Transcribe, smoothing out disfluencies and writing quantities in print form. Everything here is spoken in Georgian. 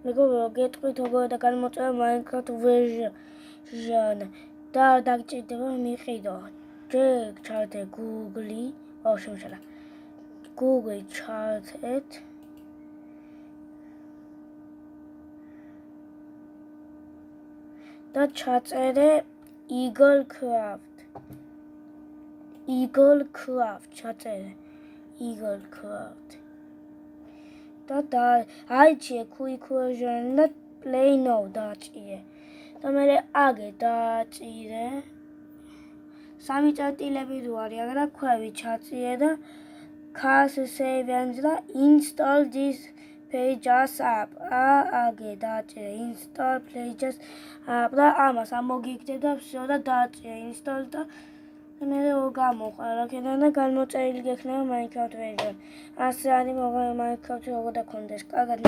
მეგობრებო, გეტყვით როგორ და განმოწევა Minecraft version და დაგჭირდება მიყიდო. ჯერ ჩართე Google-ი, შემოშალა. Google ჩართეთ. და ჩაწერე Eaglecraft ჩაწერე Eaglecraft. და აიჩიე quick version და play now დააჭირე. და მე აგე დააჭირე. 3 წერტილები რო არის, აგრა ქვევი ჩაჭირე და cast save and და install this pages app. აგე დააჭირე install pages app და ამას ამოგიგდე და всё და დააჭირე install და მე გამოყარა აქედან და განმოწერილი გექნება Minecraft version. ასე არის Minecraft-ი როგორ დაქონდეს. კარგად